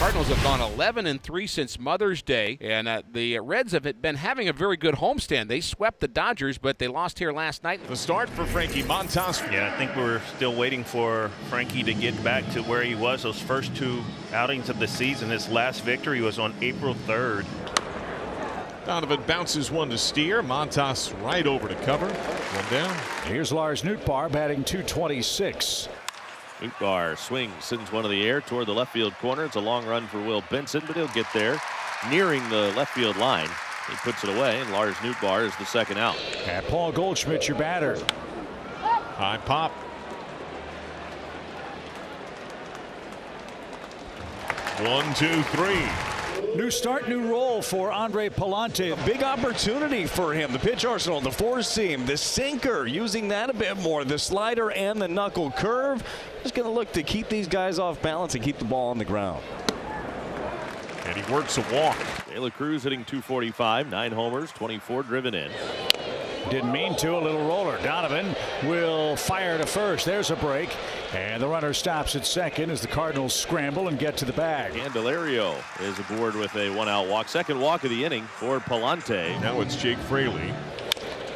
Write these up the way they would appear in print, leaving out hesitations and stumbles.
Cardinals have gone 11-3 since Mother's Day, and the Reds have been having a very good homestand. They swept the Dodgers, but they lost here last night. The start for Frankie Montas. Yeah, I think we're still waiting for Frankie to get back to where he was those first two outings of the season. His last victory was on April 3rd. Donovan bounces one to Steer. Montas right over to cover. One down. Here's Lars Nootbaar batting .226. Nootbaar swings, sends one to the air toward the left field corner. It's a long run for Will Benson, but he'll get there nearing the left field line. He puts it away, and Lars Nootbaar is the second out. And Paul Goldschmidt, your batter. High pop. One, two, three. New start, new role for Andre Palante. Big opportunity for him. The pitch arsenal, the four seam, the sinker, using that a bit more, the slider and the knuckle curve. Just going to look to keep these guys off balance and keep the ball on the ground. And he works a walk. De La Cruz hitting .245, 9 homers, 24 driven in. Didn't mean to. A little roller. Donovan will fire to first. There's a break. And the runner stops at second as the Cardinals scramble and get to the bag. Candelario is aboard with a 1-out walk. Second walk of the inning for Palante. Now it's Jake Fraley.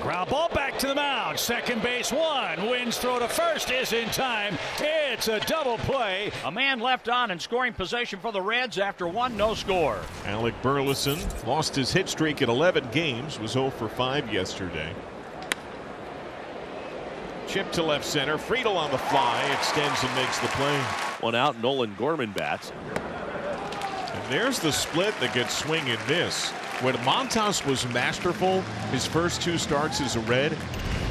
Ground ball back to the mound. Second base one. Wins throw to first is in time. It's a double play. A man left on in scoring possession for the Reds after one no score. Alec Burleson lost his hit streak at 11 games. Was 0 for 5 yesterday. Chip to left center. Friedel on the fly. Extends and makes the play. 1 out. Nolan Gorman bats. And there's the split that gets swing and miss. When Montas was masterful his first 2 starts as a Red,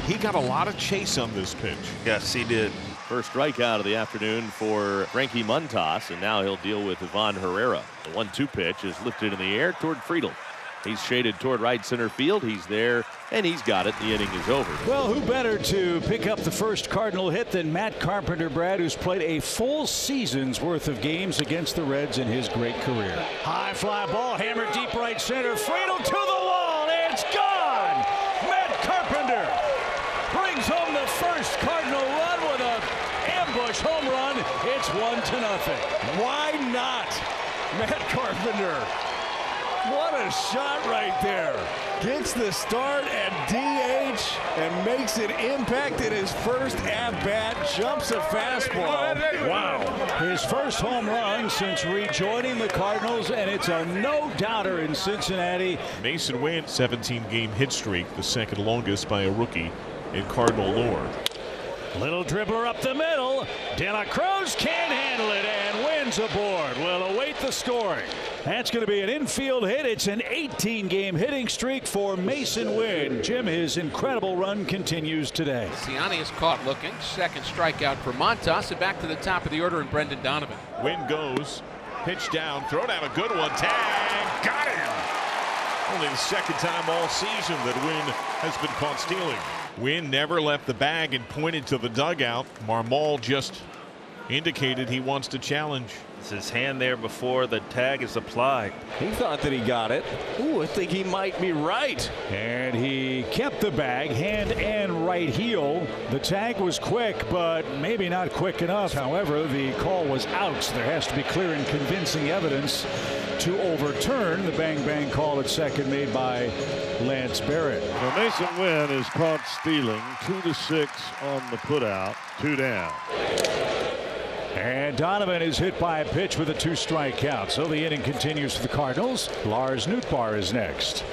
he got a lot of chase on this pitch. Yes, he did. First strikeout of the afternoon for Frankie Montas, and now he'll deal with Ivan Herrera. The 1-2 pitch is lifted in the air toward Friedel. He's shaded toward right center field. He's there, and he's got it. The inning is over. Well, who better to pick up the first Cardinal hit than Matt Carpenter, Brad, who's played a full season's worth of games against the Reds in his great career. High fly ball, hammered deep right center. Friedel to the wall. It's gone. Matt Carpenter brings home the first Cardinal run with an ambush home run. It's 1-0. Why not? Matt Carpenter. What a shot right there. Gets the start at DH and makes an impact in his first at-bat. Jumps a fastball. Wow. His first home run since rejoining the Cardinals, and it's a no-doubter in Cincinnati. Mason Wynn, 17-game hit streak, the second longest by a rookie in Cardinal lore. Little dribbler up the middle. De La Cruz can't handle it and wins aboard. We'll await the scoring. That's going to be an infield hit. It's an 18-game hitting streak for Mason Wynn. Jim, his incredible run continues today. Ciani is caught looking. Second strikeout for Montas, and back to the top of the order in Brendan Donovan. Wynn goes. Pitch down. Throw down a good one. Tag. Got him. Only the second time all season that Wynn has been caught stealing. Wynn never left the bag and pointed to the dugout. Marmol just indicated he wants to challenge. It's his hand there before the tag is applied. He thought that he got it. Ooh, I think he might be right. And he kept the bag, hand and right heel. The tag was quick, but maybe not quick enough. However, the call was out, so there has to be clear and convincing evidence to overturn the bang-bang call at second made by Lance Barrett. Well, Mason Wynn is caught stealing. 2-6 on the putout. 2 down. And Donovan is hit by a pitch with a 2-strike count. So the inning continues for the Cardinals. Lars Nootbaar is next.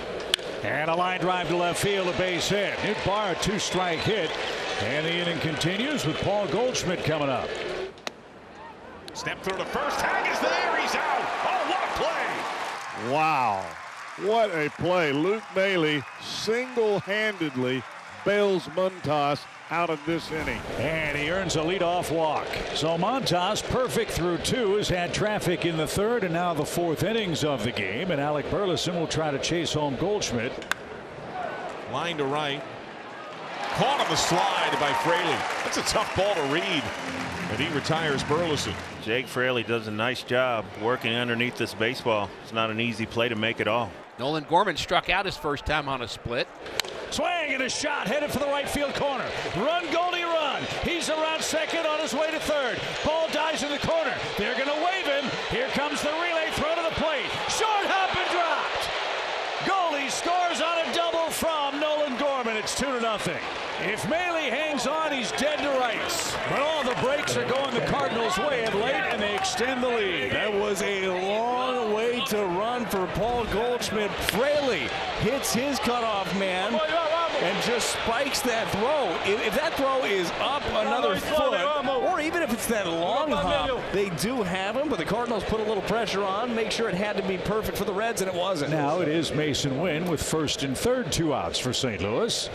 And a line drive to left field, a base hit. Nootbaar, a 2-strike hit. And the inning continues with Paul Goldschmidt coming up. Step through to first. Tag is there. He's out. Oh, what a play. Wow. What a play. Luke Bailey single-handedly bails Montas out of this inning. And he earns a leadoff walk. So Montas, perfect through 2, has had traffic in the 3rd and now the 4th innings of the game. And Alec Burleson will try to chase home Goldschmidt. Line to right. Caught on the slide by Fraley. That's a tough ball to read. And he retires Burleson. Jake Fraley does a nice job working underneath this baseball. It's not an easy play to make at all. Nolan Gorman struck out his first time on a split. Swing and a shot headed for the right field corner. Run, Goldie, run. He's around second on his way to third. Ball dies in the corner. They're going to wave him. Here comes the relay. 3-0. If Maile hangs on, he's dead to rights. But all the breaks are going the Cardinals' way of late, and they extend the lead. That was a long way to run for Paul Goldschmidt. Fraley hits his cutoff man and just spikes that throw. If that throw is up another foot, or even if it's that long hop, they do have him, but the Cardinals put a little pressure on, make sure it had to be perfect for the Reds, and it wasn't. Now it is Mason Wynn with first and third, 2 outs for St. Louis.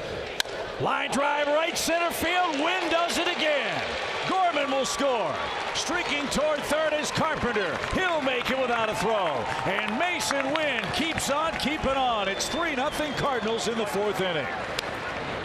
Line drive right center field. Wynn does it again. Gorman will score. Streaking toward third is Carpenter. He'll make it without a throw. And Mason Wynn keeps on keeping on. It's 3-0 Cardinals in the 4th inning.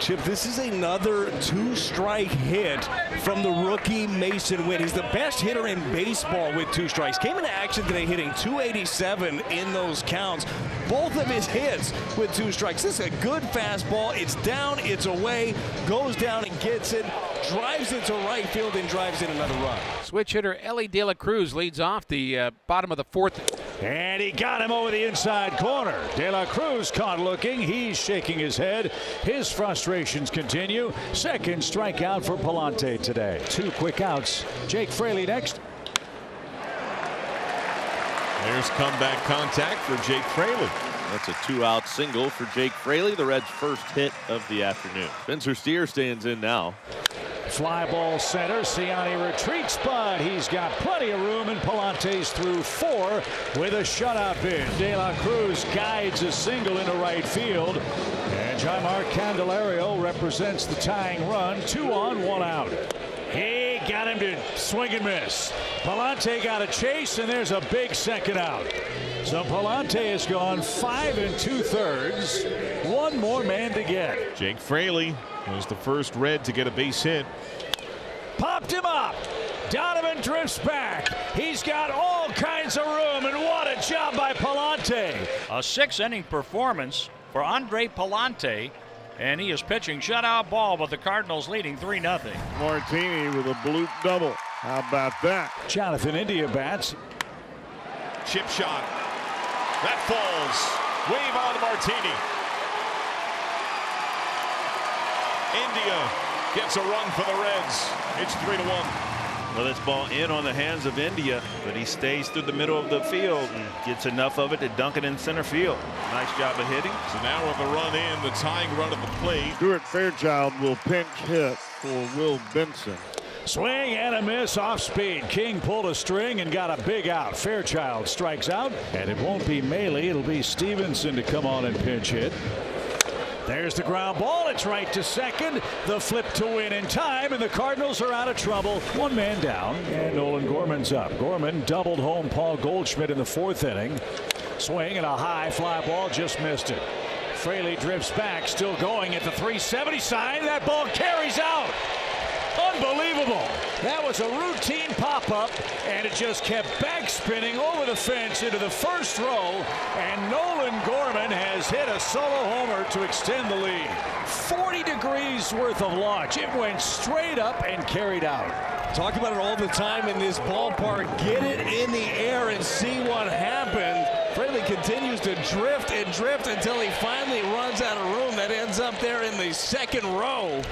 Chip, this is another 2-strike hit from the rookie Mason Wynn. He's the best hitter in baseball with 2 strikes. Came into action today hitting .287 in those counts. Both of his hits with 2 strikes. This is a good fastball. It's down, it's away, goes down and gets it, drives it to right field and drives in another run. Switch hitter Ellie De La Cruz leads off the bottom of the 4th. And he got him over the inside corner. De La Cruz caught looking. He's shaking his head. His frustrations continue. Second strikeout for Palante today. 2 quick outs. Jake Fraley next. There's comeback contact for Jake Fraley. That's a 2-out single for Jake Fraley, the Reds' first hit of the afternoon. Spencer Steer stands in now. Fly ball center. Ciani retreats, but he's got plenty of room, and Palante's through 4 with a shutout bid. De La Cruz guides a single into right field, and Jaimar Candelario represents the tying run. 2 on, 1 out. He got him to swing and miss. Palante got a chase, and there's a big second out. So Palante has gone 5 2/3. 1 more man to get. Jake Fraley was the first Red to get a base hit. Popped him up. Donovan drifts back. He's got all kinds of room, and what a job by Palante. A 6-inning performance for Andre Palante, and he is pitching shutout ball, but the Cardinals leading 3-0. Martini with a bloop double. How about that? Jonathan India bats. Chip shot. That falls. Wave on Martini. India gets a run for the Reds. It's 3-1. Well, this ball in on the hands of India, but he stays through the middle of the field and gets enough of it to dunk it in center field. Nice job of hitting. So now with the run in, the tying run at the plate. Stuart Fairchild will pinch hit for Will Benson. Swing and a miss off speed. King pulled a string and got a big out. Fairchild strikes out, and it won't be Maile. It'll be Stevenson to come on and pinch hit. There's the ground ball. It's right to second. The flip to win in time, and the Cardinals are out of trouble. 1 man down, and Nolan Gorman's up. Gorman doubled home Paul Goldschmidt in the 4th inning. Swing and a high fly ball, just missed it. Fraley drifts back, still going at the 370 sign. That ball carries out. Unbelievable. That was a routine pop-up, and it just kept back spinning over the fence into the first row, and Nolan Gorman has hit a solo homer to extend the lead. 40 degrees worth of launch. It went straight up and carried out. Talk about it all the time in this ballpark. Get it in the air and see what happened. Fraley continues to drift and drift until he finally runs out of room. That ends up there in the 2nd row.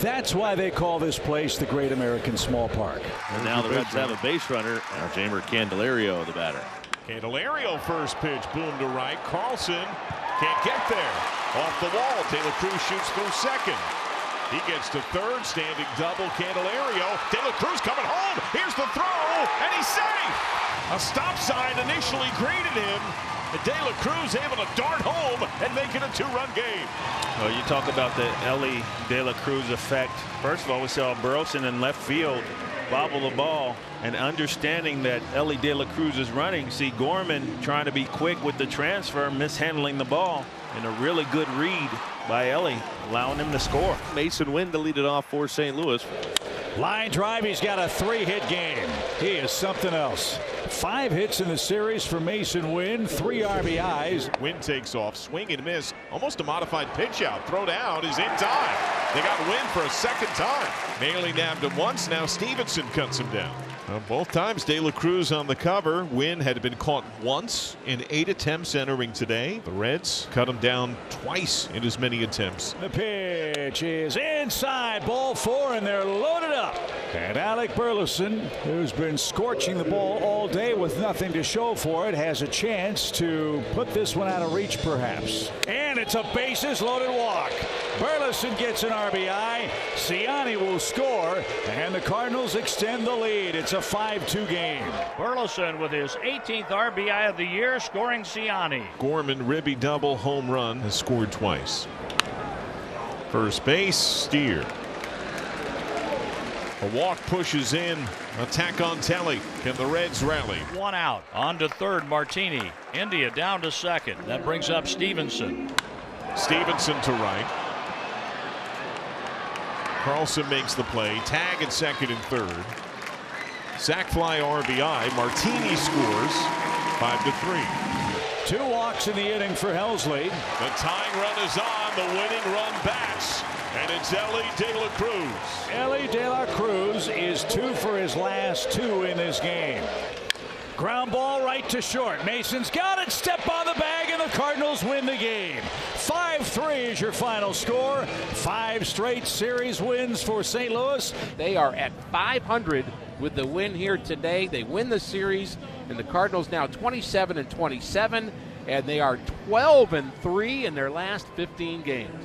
That's why they call this place the Great American Small Park. And now the Reds have a base runner. Now Jaimar Candelario, the batter. Candelario first pitch, boom to right. Carlson can't get there. Off the wall, De La Cruz shoots through second. He gets to third, standing double. Candelario. De La Cruz coming home. Here's the throw, and he's safe. A stop sign initially greeted him. And De La Cruz able to dart home and make it a 2-run game. Well, you talk about the Ellie De La Cruz effect. First of all, we saw Burleson in left field bobble the ball, and understanding that Ellie De La Cruz is running. See Gorman trying to be quick with the transfer, mishandling the ball, and a really good read by Ellie, allowing him to score. Mason Wynn to lead it off for St. Louis. Line drive. He's got a 3-hit game. He is something else. 5 hits in the series for Mason Wynn, 3 RBIs. Wynn takes off, swing and miss, almost a modified pitch out. Throw down is in time. They got Wynn for a second time. Maile nabbed him once. Now Stevenson cuts him down. Both times De La Cruz on the cover. Wynn had been caught once in 8 attempts entering today. The Reds cut him down twice in as many attempts. The pitch is inside, ball 4, and they're loaded up. And Alec Burleson, who's been scorching the ball all day with nothing to show for it, has a chance to put this one out of reach perhaps. And it's a bases-loaded walk. Burleson gets an RBI. Ciani will score, and the Cardinals extend the lead. It's a 5-2 game. Burleson with his 18th RBI of the year, scoring Ciani. Gorman, ribby double home run, has scored twice. First base, Steer. A walk pushes in. Attack on Telly. Can the Reds rally? 1 out. On to third, Martini. India down to second. That brings up Stevenson. Stevenson to right. Carlson makes the play. Tag at second and third. Sac fly RBI. Martini scores. 5-3. 2 walks in the inning for Helsley. The tying run is on. The winning run bats. And it's Ellie De La Cruz. Ellie De La Cruz is 2 for his last 2 in this game. Ground ball right to short. Mason's got it. Step on the bag, and the Cardinals win the game. 5-3 is your final score. 5 straight series wins for St. Louis. They are at 500 with the win here today. They win the series, and the Cardinals now 27-27, and they are 12-3 in their last 15 games.